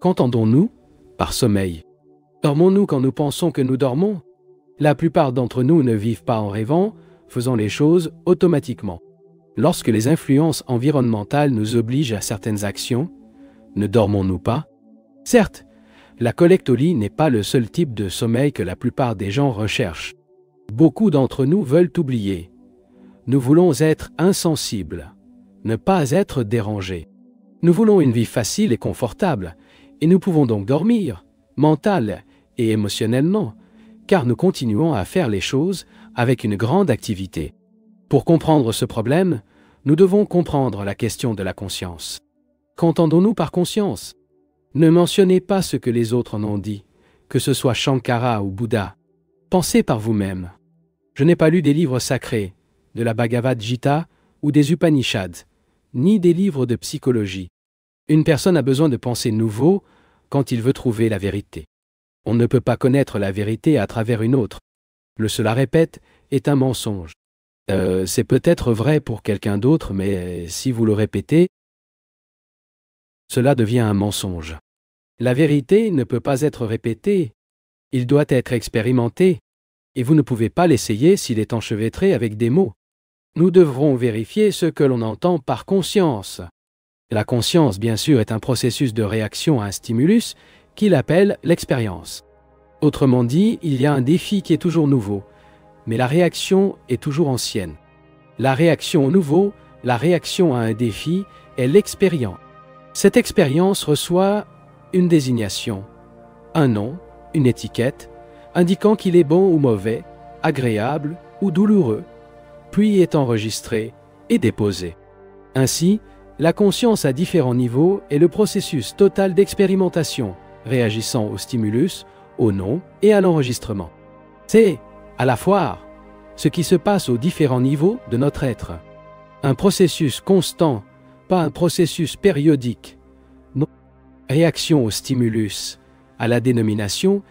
Qu'entendons-nous par sommeil? Dormons-nous quand nous pensons que nous dormons? La plupart d'entre nous ne vivent pas en rêvant, faisant les choses automatiquement. Lorsque les influences environnementales nous obligent à certaines actions, ne dormons-nous pas? Certes, la collecte au lit n'est pas le seul type de sommeil que la plupart des gens recherchent. Beaucoup d'entre nous veulent oublier. Nous voulons être insensibles, ne pas être dérangés. Nous voulons une vie facile et confortable, et nous pouvons donc dormir, mental et émotionnellement, car nous continuons à faire les choses avec une grande activité. Pour comprendre ce problème, nous devons comprendre la question de la conscience. Qu'entendons-nous par conscience? Ne mentionnez pas ce que les autres en ont dit, que ce soit Shankara ou Bouddha. Pensez par vous-même. Je n'ai pas lu des livres sacrés, de la Bhagavad Gita ou des Upanishads, ni des livres de psychologie. Une personne a besoin de pensées nouveaux quand il veut trouver la vérité. On ne peut pas connaître la vérité à travers une autre. Le cela répète est un mensonge. C'est peut-être vrai pour quelqu'un d'autre, mais si vous le répétez, cela devient un mensonge. La vérité ne peut pas être répétée. Il doit être expérimenté, et vous ne pouvez pas l'essayer s'il est enchevêtré avec des mots. Nous devrons vérifier ce que l'on entend par conscience. La conscience, bien sûr, est un processus de réaction à un stimulus qu'il appelle l'expérience. Autrement dit, il y a un défi qui est toujours nouveau, mais la réaction est toujours ancienne. La réaction au nouveau, la réaction à un défi, est l'expérience. Cette expérience reçoit une désignation, un nom, une étiquette, indiquant qu'il est bon ou mauvais, agréable ou douloureux, puis est enregistrée et déposée. Ainsi, la conscience à différents niveaux est le processus total d'expérimentation, réagissant au stimulus, au nom et à l'enregistrement. C'est, à la fois, ce qui se passe aux différents niveaux de notre être. Un processus constant, pas un processus périodique. Non. Réaction au stimulus, à la dénomination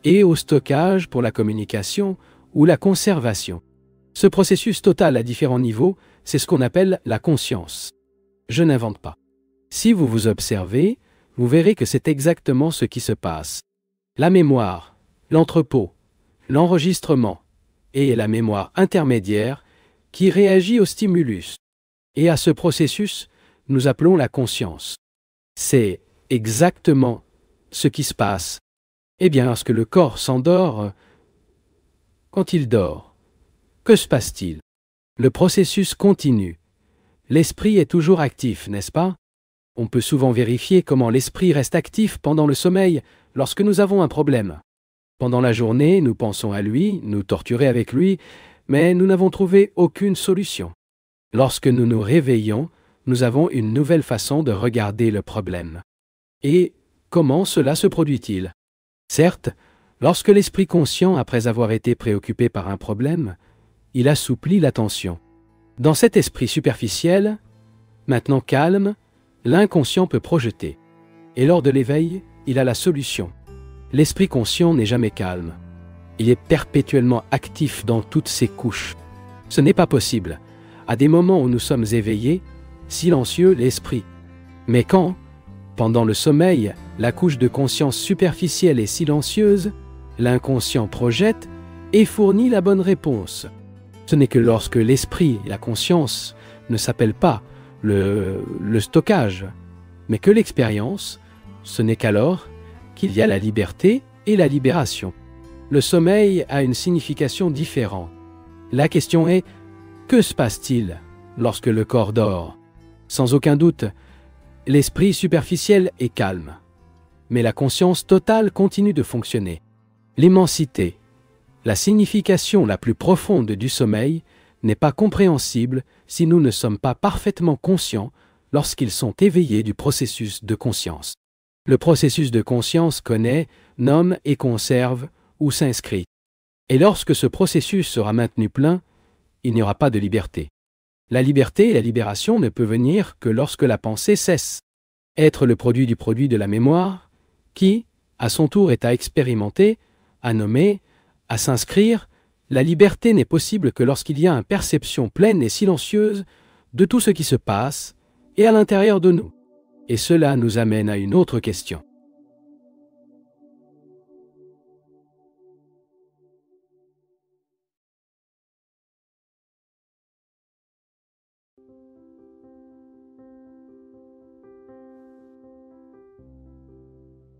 et au stockage pour la communication ou la conservation. Ce processus total à différents niveaux, c'est ce qu'on appelle la conscience. Je n'invente pas. Si vous vous observez, vous verrez que c'est exactement ce qui se passe. La mémoire, l'entrepôt, l'enregistrement et la mémoire intermédiaire qui réagit au stimulus. Et à ce processus, nous appelons la conscience. C'est exactement ce qui se passe. Eh bien, lorsque le corps s'endort, quand il dort, que se passe-t-il? Le processus continue. L'esprit est toujours actif, n'est-ce pas? On peut souvent vérifier comment l'esprit reste actif pendant le sommeil lorsque nous avons un problème. Pendant la journée, nous pensons à lui, nous torturer avec lui, mais nous n'avons trouvé aucune solution. Lorsque nous nous réveillons, nous avons une nouvelle façon de regarder le problème. Et comment cela se produit-il? Certes, lorsque l'esprit conscient, après avoir été préoccupé par un problème, il assouplit l'attention. Dans cet esprit superficiel, maintenant calme, l'inconscient peut projeter. Et lors de l'éveil, il a la solution. L'esprit conscient n'est jamais calme. Il est perpétuellement actif dans toutes ses couches. Ce n'est pas possible. À des moments où nous sommes éveillés, silencieux l'esprit. Mais quand, pendant le sommeil, la couche de conscience superficielle est silencieuse, l'inconscient projette et fournit la bonne réponse. Ce n'est que lorsque l'esprit et la conscience ne s'appellent pas le stockage, mais que l'expérience, ce n'est qu'alors qu'il y a la liberté et la libération. Le sommeil a une signification différente. La question est, que se passe-t-il lorsque le corps dort? Sans aucun doute, l'esprit superficiel est calme, mais la conscience totale continue de fonctionner. L'immensité, la signification la plus profonde du sommeil, n'est pas compréhensible si nous ne sommes pas parfaitement conscients lorsqu'ils sont éveillés du processus de conscience. Le processus de conscience connaît, nomme et conserve ou s'inscrit. Et lorsque ce processus sera maintenu plein, il n'y aura pas de liberté. La liberté et la libération ne peuvent venir que lorsque la pensée cesse. Être le produit de la mémoire, qui, à son tour, est à expérimenter, à nommer, à s'inscrire, la liberté n'est possible que lorsqu'il y a une perception pleine et silencieuse de tout ce qui se passe et à l'intérieur de nous. Et cela nous amène à une autre question.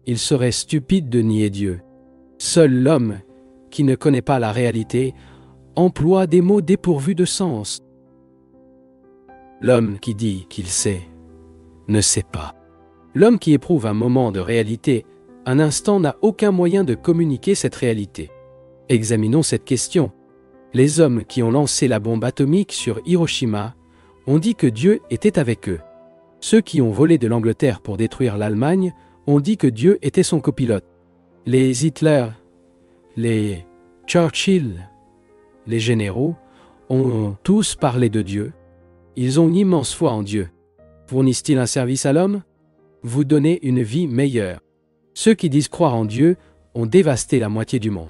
Il serait stupide de nier Dieu. Seul l'homme, qui ne connaît pas la réalité, emploie des mots dépourvus de sens. L'homme qui dit qu'il sait, ne sait pas. L'homme qui éprouve un moment de réalité, un instant n'a aucun moyen de communiquer cette réalité. Examinons cette question. Les hommes qui ont lancé la bombe atomique sur Hiroshima ont dit que Dieu était avec eux. Ceux qui ont volé de l'Angleterre pour détruire l'Allemagne ont dit que Dieu était son copilote. Les Hitler, les Churchill, les généraux ont tous parlé de Dieu. Ils ont une immense foi en Dieu. Fournissent-ils un service à l'homme? Vous donnez une vie meilleure. Ceux qui disent croire en Dieu ont dévasté la moitié du monde.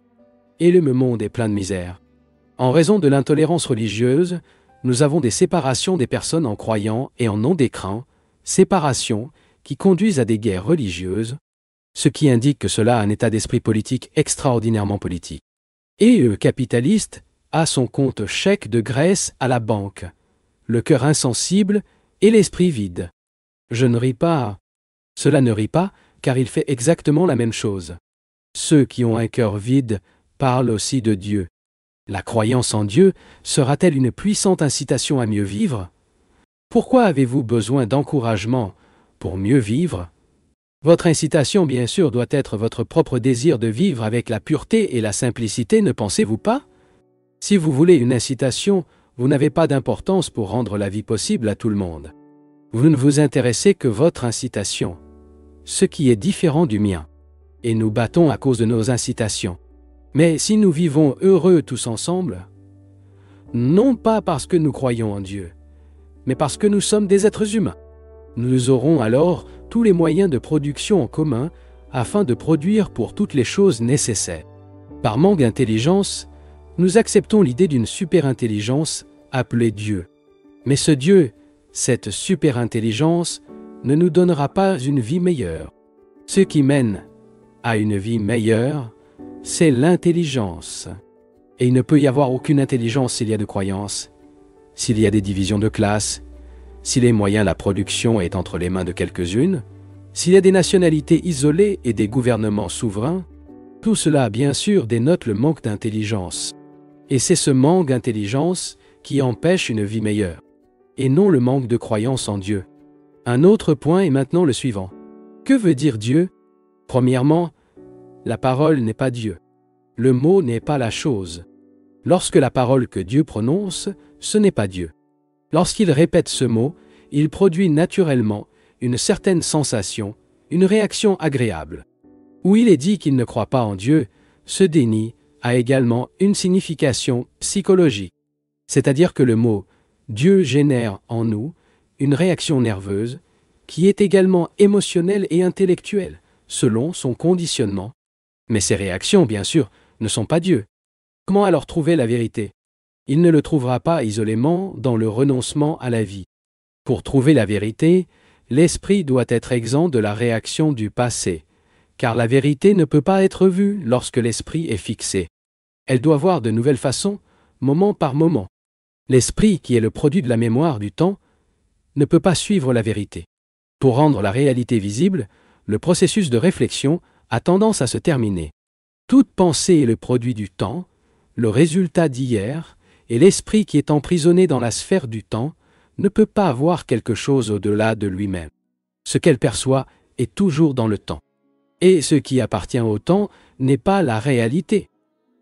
Et le monde est plein de misère. En raison de l'intolérance religieuse, nous avons des séparations des personnes en croyant et en non décrant, séparations qui conduisent à des guerres religieuses, ce qui indique que cela a un état d'esprit politique extraordinairement politique. Et le capitaliste a son compte chèque de graisse à la banque, le cœur insensible et l'esprit vide. Je ne ris pas. Cela ne rit pas, car il fait exactement la même chose. Ceux qui ont un cœur vide parlent aussi de Dieu. La croyance en Dieu sera-t-elle une puissante incitation à mieux vivre? Pourquoi avez-vous besoin d'encouragement pour mieux vivre? Votre incitation, bien sûr, doit être votre propre désir de vivre avec la pureté et la simplicité, ne pensez-vous pas? Si vous voulez une incitation, vous n'avez pas d'importance pour rendre la vie possible à tout le monde. Vous ne vous intéressez que votre incitation, ce qui est différent du mien. Et nous battons à cause de nos incitations. Mais si nous vivons heureux tous ensemble, non pas parce que nous croyons en Dieu, mais parce que nous sommes des êtres humains, nous aurons alors tous les moyens de production en commun afin de produire pour toutes les choses nécessaires. Par manque d'intelligence, nous acceptons l'idée d'une super-intelligence appelée Dieu. Mais ce Dieu, cette super-intelligence, ne nous donnera pas une vie meilleure. Ce qui mène à une vie meilleure, c'est l'intelligence. Et il ne peut y avoir aucune intelligence s'il y a de croyances, s'il y a des divisions de classe, si les moyens de la production est entre les mains de quelques-unes, s'il y a des nationalités isolées et des gouvernements souverains. Tout cela, bien sûr, dénote le manque d'intelligence. Et c'est ce manque d'intelligence qui empêche une vie meilleure, et non le manque de croyance en Dieu. Un autre point est maintenant le suivant. Que veut dire Dieu? Premièrement, la parole n'est pas Dieu. Le mot n'est pas la chose. Lorsque la parole que Dieu prononce, ce n'est pas Dieu. Lorsqu'il répète ce mot, il produit naturellement une certaine sensation, une réaction agréable. Où il est dit qu'il ne croit pas en Dieu, ce déni a également une signification psychologique. C'est-à-dire que le mot « Dieu » génère en nous une réaction nerveuse qui est également émotionnelle et intellectuelle, selon son conditionnement. Mais ces réactions, bien sûr, ne sont pas Dieu. Comment alors trouver la vérité? Il ne le trouvera pas isolément dans le renoncement à la vie. Pour trouver la vérité, l'esprit doit être exempt de la réaction du passé, car la vérité ne peut pas être vue lorsque l'esprit est fixé. Elle doit voir de nouvelles façons, moment par moment. L'esprit, qui est le produit de la mémoire du temps, ne peut pas suivre la vérité. Pour rendre la réalité visible, le processus de réflexion a tendance à se terminer. Toute pensée est le produit du temps, le résultat d'hier, et l'esprit qui est emprisonné dans la sphère du temps ne peut pas voir quelque chose au-delà de lui-même. Ce qu'elle perçoit est toujours dans le temps. Et ce qui appartient au temps n'est pas la réalité.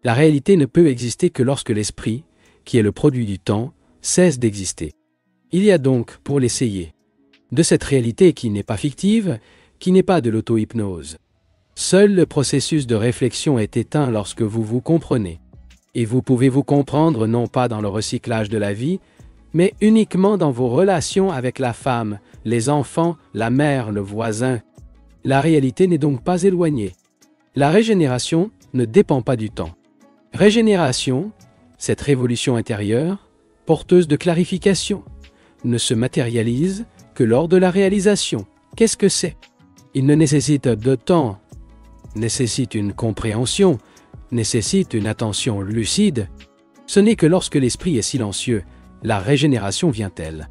La réalité ne peut exister que lorsque l'esprit, qui est le produit du temps, cesse d'exister. Il y a donc, pour l'essayer, de cette réalité qui n'est pas fictive, qui n'est pas de l'auto-hypnose. Seul le processus de réflexion est éteint lorsque vous vous comprenez. Et vous pouvez vous comprendre non pas dans le recyclage de la vie, mais uniquement dans vos relations avec la femme, les enfants, la mère, le voisin. La réalité n'est donc pas éloignée. La régénération ne dépend pas du temps. Régénération, cette révolution intérieure, porteuse de clarification, ne se matérialise que lors de la réalisation. Qu'est-ce que c'est? Il ne nécessite de temps, nécessite une compréhension, nécessite une attention lucide. Ce n'est que lorsque l'esprit est silencieux, la régénération vient-elle.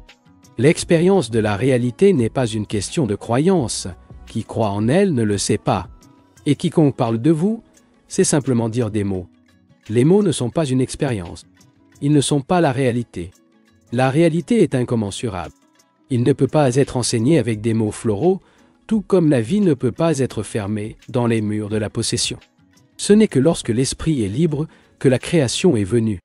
L'expérience de la réalité n'est pas une question de croyance. Qui croit en elle ne le sait pas. Et quiconque parle de vous, c'est simplement dire des mots. Les mots ne sont pas une expérience. Ils ne sont pas la réalité. La réalité est incommensurable. Il ne peut pas être enseigné avec des mots floraux, tout comme la vie ne peut pas être fermée dans les murs de la possession. Ce n'est que lorsque l'esprit est libre que la création est venue.